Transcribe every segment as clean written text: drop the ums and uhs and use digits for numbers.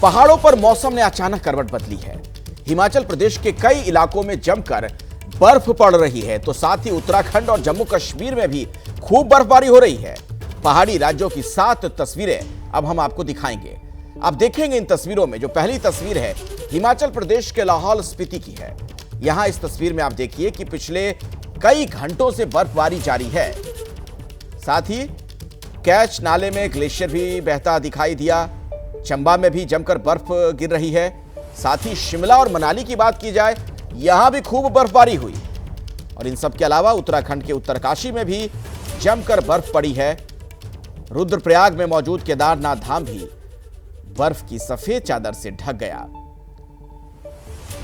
पहाड़ों पर मौसम ने अचानक करवट बदली है। हिमाचल प्रदेश के कई इलाकों में जमकर बर्फ पड़ रही है, तो साथ ही उत्तराखंड और जम्मू कश्मीर में भी खूब बर्फबारी हो रही है। पहाड़ी राज्यों की 7 तस्वीरें अब हम आपको दिखाएंगे। आप देखेंगे इन तस्वीरों में जो पहली तस्वीर है हिमाचल प्रदेश के लाहौल स्पीति की है। यहां इस तस्वीर में आप देखिए कि पिछले कई घंटों से बर्फबारी जारी है। साथ ही कैच नाले में ग्लेशियर भी बहता दिखाई दिया। चंबा में भी जमकर बर्फ गिर रही है। साथ ही शिमला और मनाली की बात की जाए, यहां भी खूब बर्फबारी हुई। और इन सब के अलावा उत्तराखंड के उत्तरकाशी में भी जमकर बर्फ पड़ी है। रुद्रप्रयाग में मौजूद केदारनाथ धाम भी बर्फ की सफेद चादर से ढक गया।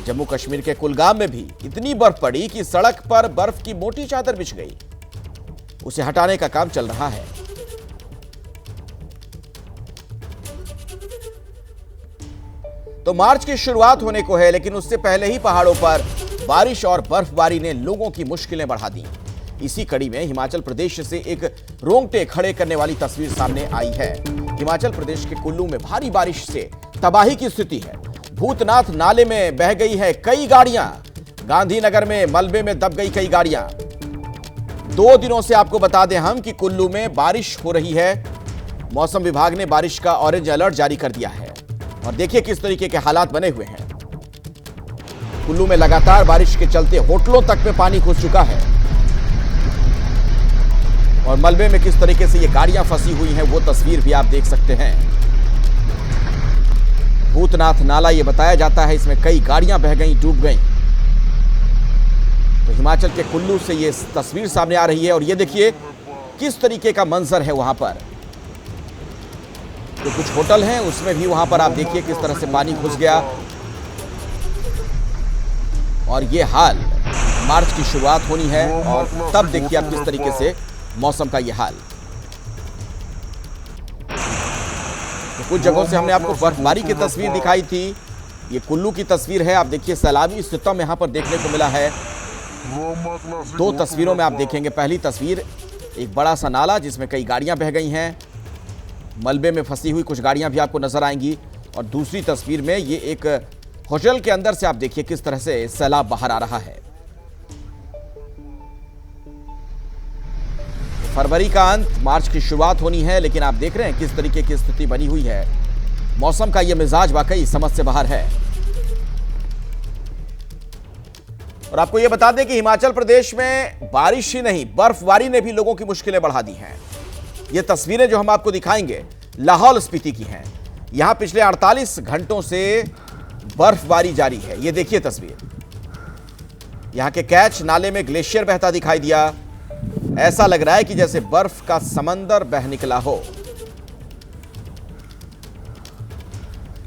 जम्मू कश्मीर के कुलगाम में भी इतनी बर्फ पड़ी कि सड़क पर बर्फ की मोटी चादर बिछ गई। उसे हटाने का काम चल रहा है। तो मार्च की शुरुआत होने को है, लेकिन उससे पहले ही पहाड़ों पर बारिश और बर्फबारी ने लोगों की मुश्किलें बढ़ा दी। इसी कड़ी में हिमाचल प्रदेश से एक रोंगटे खड़े करने वाली तस्वीर सामने आई है। हिमाचल प्रदेश के कुल्लू में भारी बारिश से तबाही की स्थिति है। भूतनाथ नाले में बह गई है कई गाड़ियां। गांधीनगर में मलबे में दब गई कई गाड़ियां। 2 दिनों से आपको बता दें हम कि कुल्लू में बारिश हो रही है। मौसम विभाग ने बारिश का ऑरेंज अलर्ट जारी कर दिया है। और देखिए किस तरीके के हालात बने हुए हैं। कुल्लू में लगातार बारिश के चलते होटलों तक में पानी घुस चुका है। और मलबे में किस तरीके से ये गाड़ियां फंसी हुई हैं वो तस्वीर भी आप देख सकते हैं। भूतनाथ नाला ये बताया जाता है, इसमें कई गाड़ियां बह गईं, डूब गईं। तो हिमाचल के कुल्लू से ये तस्वीर सामने आ रही है। और ये देखिए किस तरीके का मंजर है वहां पर। तो कुछ होटल हैं उसमें भी वहां पर आप देखिए किस तरह से पानी घुस गया। और ये हाल मार्च की शुरुआत होनी है और तब देखिए आप किस तरीके से मौसम का ये हाल। तो कुछ जगहों से हमने आपको बर्फबारी की तस्वीर दिखाई थी। ये कुल्लू की तस्वीर है। आप देखिए सैलाबी सितम यहां पर देखने को मिला है। 2 तस्वीरों में आप देखेंगे। पहली तस्वीर एक बड़ा सा नाला जिसमें कई गाड़ियां बह गई हैं। मलबे में फंसी हुई कुछ गाड़ियां भी आपको नजर आएंगी। और दूसरी तस्वीर में ये एक होटल के अंदर से आप देखिए किस तरह से सैलाब बाहर आ रहा है। फरवरी का अंत, मार्च की शुरुआत होनी है, लेकिन आप देख रहे हैं किस तरीके की स्थिति बनी हुई है। मौसम का यह मिजाज वाकई समझ से बाहर है। और आपको यह बता दें कि हिमाचल प्रदेश में बारिश ही नहीं, बर्फबारी ने भी लोगों की मुश्किलें बढ़ा दी हैं। ये तस्वीरें जो हम आपको दिखाएंगे लाहौल स्पीति की हैं। यहां पिछले 48 घंटों से बर्फबारी जारी है। ये देखिए तस्वीर। यहां के कैच नाले में ग्लेशियर बहता दिखाई दिया। ऐसा लग रहा है कि जैसे बर्फ का समंदर बह निकला हो।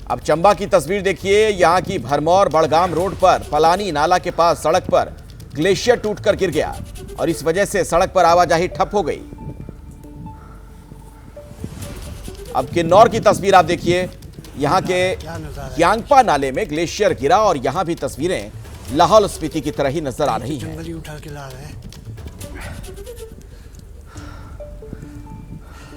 अब चंबा की तस्वीर देखिए। यहां की भरमौर बड़गाम रोड पर पलानी नाला के पास सड़क पर ग्लेशियर टूटकर गिर गया और इस वजह से सड़क पर आवाजाही ठप हो गई। अब किन्नौर की तस्वीर आप देखिए। यहां के यांगपा नाले में ग्लेशियर गिरा और यहां भी तस्वीरें लाहौल स्पीति की तरह ही नजर आ रही हैं।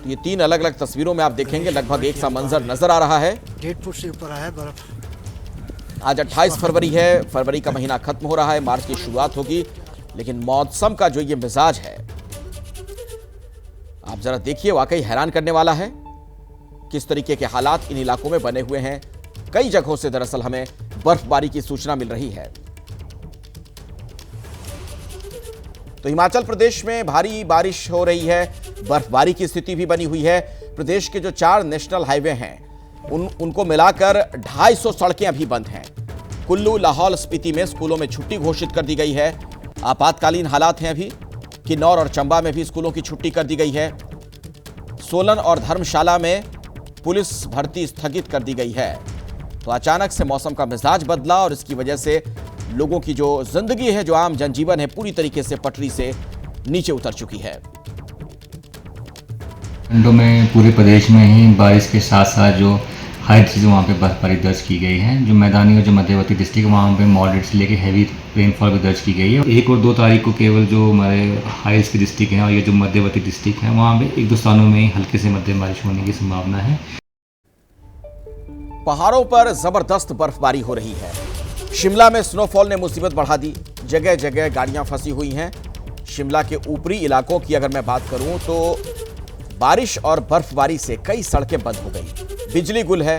ये 3 अलग अलग तस्वीरों में आप देखेंगे लगभग एक सा मंजर नजर आ रहा है। 1.5 फुट से ऊपर है बर्फ। आज 28 फरवरी है। फरवरी का महीना खत्म हो रहा है, मार्च की शुरुआत होगी। लेकिन मौसम का जो ये मिजाज है आप जरा देखिए, वाकई हैरान करने वाला है। किस तरीके के हालात इन इलाकों में बने हुए हैं। कई जगहों से दरअसल हमें बर्फबारी की सूचना मिल रही है। तो हिमाचल प्रदेश में भारी बारिश हो रही है, बर्फबारी की स्थिति भी बनी हुई है। प्रदेश के जो 4 नेशनल हाईवे हैं उनको मिलाकर 250 सड़कें अभी बंद हैं। कुल्लू लाहौल स्पीति में स्कूलों में छुट्टी घोषित कर दी गई है। आपातकालीन हालात हैं अभी। किन्नौर और चंबा में भी स्कूलों की छुट्टी कर दी गई है। सोलन और धर्मशाला में पुलिस भर्ती स्थगित कर दी गई है। तो अचानक से मौसम का मिजाज बदला और इसकी वजह से लोगों की जो जिंदगी है, जो आम जनजीवन है, पूरी तरीके से पटरी से नीचे उतर चुकी है। घंटों में पूरे प्रदेश में ही बारिश के साथ साथ जो हाई चीज़ें वहाँ पे बर्फबारी दर्ज की गई है। जो मैदानी और जो मध्यवर्ती डिस्ट्रिक्ट वहाँ पे मॉडरेट से लेकर हैवी रेनफॉल भी दर्ज की गई है। 1 और 2 तारीख को केवल जो हमारे हाईस के डिस्ट्रिक्ट हैं और ये जो मध्यवर्ती डिस्ट्रिक्ट हैं वहाँ पे 1-2 स्थानों में हल्के से मध्यम बारिश होने की संभावना है। पहाड़ों पर जबरदस्त बर्फबारी हो रही है। शिमला में स्नोफॉल ने मुसीबत बढ़ा दी, जगह जगह गाड़ियां फंसी हुई हैं। शिमला के ऊपरी इलाकों की अगर मैं बात करूं तो बारिश और बर्फबारी से कई सड़कें बंद हो गई, बिजली गुल है।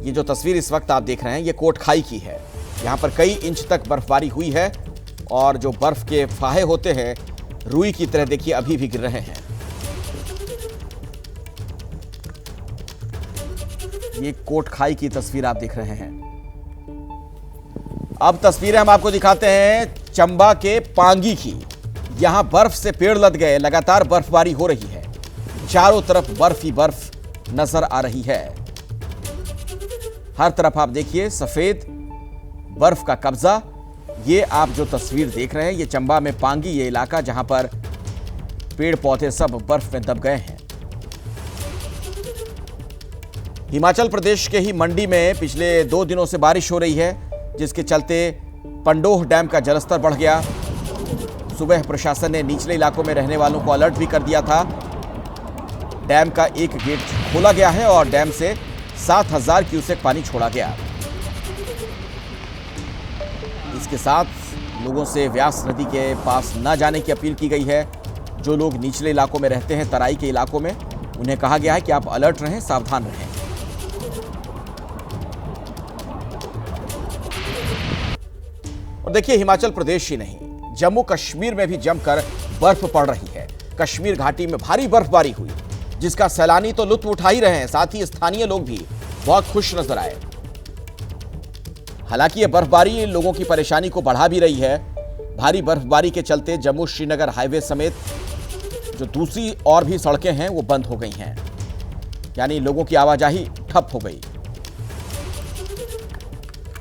ये जो तस्वीर इस वक्त आप देख रहे हैं ये कोटखाई की है। यहां पर कई इंच तक बर्फबारी हुई है और जो बर्फ के फाहे होते हैं रुई की तरह देखिए अभी भी गिर रहे हैं। ये कोटखाई की तस्वीर आप देख रहे हैं। अब तस्वीरें हम आपको दिखाते हैं चंबा के पांगी की। यहां बर्फ से पेड़ लद गए, लगातार बर्फबारी हो रही है, चारों तरफ बर्फ ही बर्फ नजर आ रही है। हर तरफ आप देखिए सफेद बर्फ का कब्जा। ये आप जो तस्वीर देख रहे हैं ये चंबा में पांगी, ये इलाका जहां पर पेड़ पौधे सब बर्फ में दब गए हैं। हिमाचल प्रदेश के ही मंडी में पिछले 2 दिनों से बारिश हो रही है, जिसके चलते पंडोह डैम का जलस्तर बढ़ गया। सुबह प्रशासन ने निचले इलाकों में रहने वालों को अलर्ट भी कर दिया था। डैम का एक गेट खोला गया है और डैम से 7000 क्यूसेक पानी छोड़ा गया। इसके साथ लोगों से व्यास नदी के पास न जाने की अपील की गई है। जो लोग निचले इलाकों में रहते हैं, तराई के इलाकों में, उन्हें कहा गया है कि आप अलर्ट रहें, सावधान रहें। और देखिए हिमाचल प्रदेश ही नहीं, जम्मू कश्मीर में भी जमकर बर्फ पड़ रही है। कश्मीर घाटी में भारी बर्फबारी हुई, जिसका सैलानी तो लुत्फ उठा ही रहे हैं, साथ ही स्थानीय लोग भी बहुत खुश नजर आए। हालांकि यह बर्फबारी लोगों की परेशानी को बढ़ा भी रही है। भारी बर्फबारी के चलते जम्मू श्रीनगर हाईवे समेत जो दूसरी और भी सड़कें हैं वो बंद हो गई हैं, यानी लोगों की आवाजाही ठप हो गई।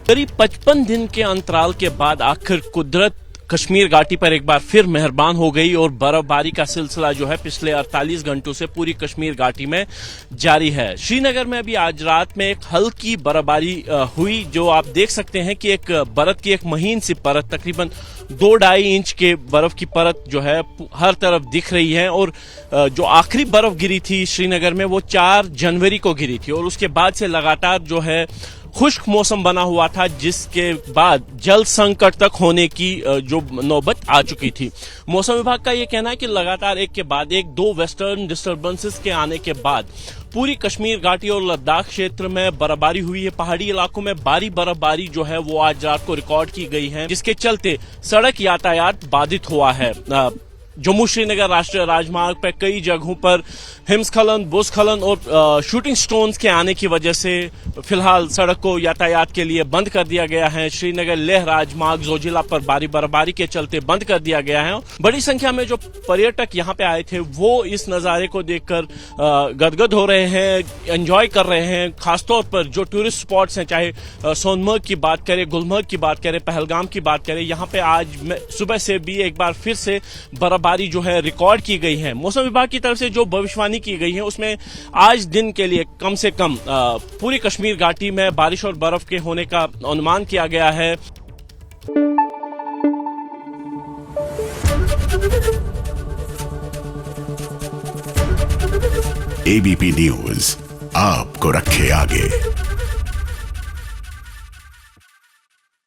करीब 55 दिन के अंतराल के बाद आखिर कुदरत कश्मीर घाटी पर एक बार फिर मेहरबान हो गई और बर्फबारी का सिलसिला जो है पिछले 48 घंटों से पूरी कश्मीर घाटी में जारी है। श्रीनगर में भी आज रात में एक हल्की बर्फबारी हुई, जो आप देख सकते हैं कि एक बर्फ की एक महीन सी परत, तकरीबन 2-2.5 इंच के बर्फ की परत जो है हर तरफ दिख रही है। और जो आखिरी बर्फ गिरी थी श्रीनगर में वो 4 जनवरी को गिरी थी और उसके बाद से लगातार जो है खुश्क मौसम बना हुआ था, जिसके बाद जल संकट तक होने की जो नौबत आ चुकी थी। मौसम विभाग का यह कहना है कि लगातार एक के बाद एक 2 वेस्टर्न डिस्टर्बेंसेस के आने के बाद पूरी कश्मीर घाटी और लद्दाख क्षेत्र में बर्फबारी हुई है। पहाड़ी इलाकों में भारी बर्फबारी जो है वो आज रात को रिकॉर्ड की गई है, जिसके चलते सड़क यातायात बाधित हुआ है। जम्मू श्रीनगर राष्ट्रीय राजमार्ग पर कई जगहों पर हिमस्खलन, भूस्खलन और शूटिंग स्टोन्स के आने की वजह से फिलहाल सड़क को यातायात के लिए बंद कर दिया गया है। श्रीनगर लेह राजमार्ग जोजिला पर भारी बर्फबारी के चलते बंद कर दिया गया है। बड़ी संख्या में जो पर्यटक यहाँ पे आए थे वो इस नज़ारे को देखकर गदगद हो रहे हैं, एंजॉय कर रहे हैं। खासतौर पर जो टूरिस्ट स्पॉट्स हैं, चाहे सोनमर्ग की बात करें, गुलमर्ग की बात करें, पहलगाम की बात करें, यहाँ पे आज सुबह से भी एक बार फिर से बर्फबारी जो है रिकॉर्ड की गई है। मौसम विभाग की तरफ से जो भविष्यवाणी की गई है उसमें आज दिन के लिए कम से कम पूरी कश्मीर घाटी में बारिश और बर्फ के होने का अनुमान किया गया है। एबीपी न्यूज आपको रखे आगे।